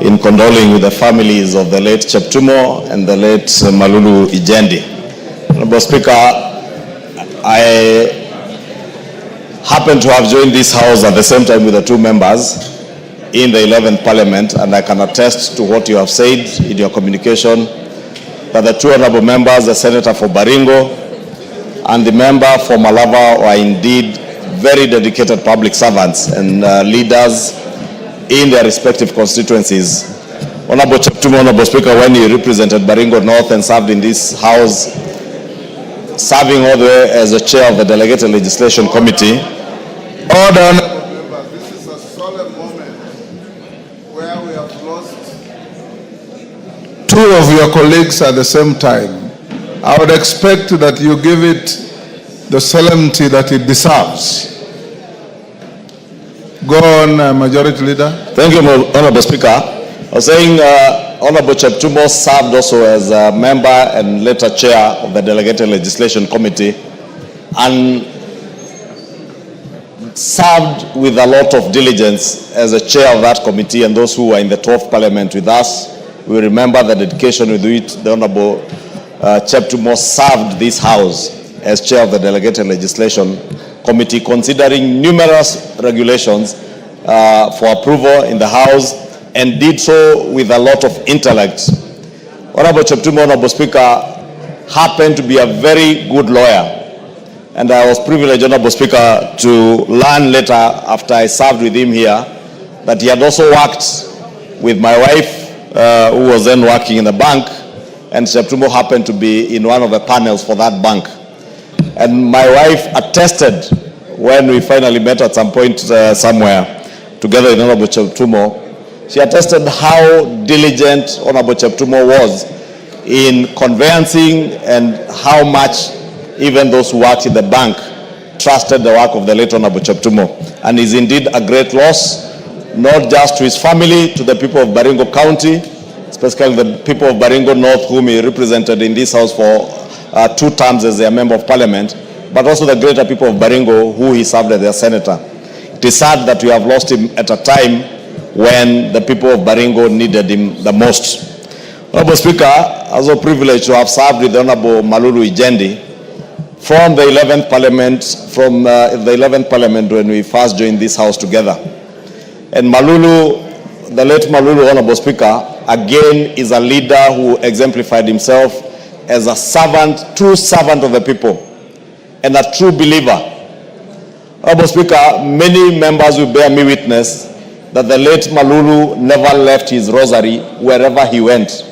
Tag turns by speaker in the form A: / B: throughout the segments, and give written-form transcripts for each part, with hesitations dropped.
A: in condoling with the families of the late Cheptumo and the late Malulu Ijendi. Honorable Speaker, I happen to have joined this House at the same time with the two members in the 11th Parliament, and I can attest to what you have said in your communication, that the two honorable members, the Senator for Baringo and the member for Malava, are indeed very dedicated public servants and leaders in their respective constituencies. Honorable Cheptumo, Honorable Speaker, when you represented Baringo North and served in this House, serving all the way as the chair of the Delegated Legislation Committee.
B: Order. This is a solemn moment where we have lost two of your colleagues at the same time. I would expect that you give it the solemnity that it deserves. Go on, Majority Leader.
A: Thank you, Honorable Speaker. I was saying Honorable Cheptumo served also as a member and later chair of the Delegated Legislation Committee, and served with a lot of diligence as a chair of that committee, and those who were in the 12th Parliament with us, we remember the dedication with which the Honorable Cheptumo served this House as chair of the Delegated Legislation Committee, considering numerous regulations for approval in the House, and did so with a lot of intellect. Honorable Cheptumo, Honorable Speaker, happened to be a very good lawyer. And I was privileged, Honorable Speaker, to learn later after I served with him here that he had also worked with my wife, who was then working in the bank, and Cheptumo happened to be in one of the panels for that bank. And my wife attested when we finally met at some point somewhere together with Honorable Cheptumo. She attested how diligent Honorable Cheptumo was in conveyancing and how much even those who worked in the bank trusted the work of the late Honorable Cheptumo, and is indeed a great loss, not just to his family, to the people of Baringo County, especially the people of Baringo North, whom he represented in this House for 2 terms as their Member of Parliament, but also the greater people of Baringo, who he served as their Senator. It is sad that we have lost him at a time when the people of Baringo needed him the most. Honorable Speaker, I was also privileged to have served with the Honorable Malulu Ijendi from the 11th Parliament, when we first joined this House together. And Malulu, the late Malulu, Honorable Speaker, again is a leader who exemplified himself as a servant, true servant of the people, and a true believer. Honorable Speaker, many members will bear me witness that the late Malulu never left his rosary wherever he went.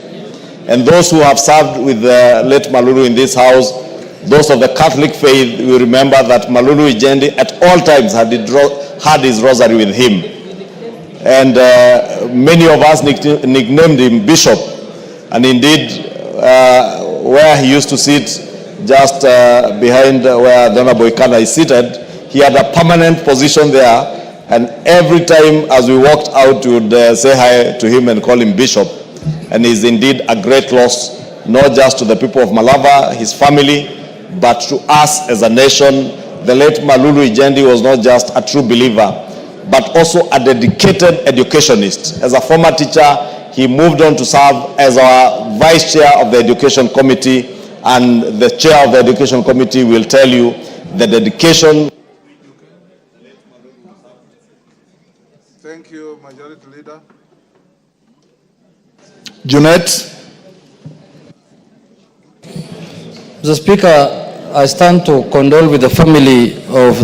A: And those who have served with the late Malulu in this House, those of the Catholic faith, will remember that Malulu Ijendi at all times had his rosary with him. And many of us nicknamed him Bishop. And indeed, where he used to sit, just behind where the Honorable Ikana is seated, he had a permanent position there. And every time as we walked out, we would say hi to him and call him Bishop. And he's indeed a great loss, not just to the people of Malava, his family, but to us as a nation. The late Malulu Ijendi was not just a true believer, but also a dedicated educationist. As a former teacher, he moved on to serve as our vice chair of the Education Committee, and the chair of the Education Committee will tell you the dedication.
B: Thank you, Majority Leader. Junet.
C: Mr. Speaker, I stand to condole with the family of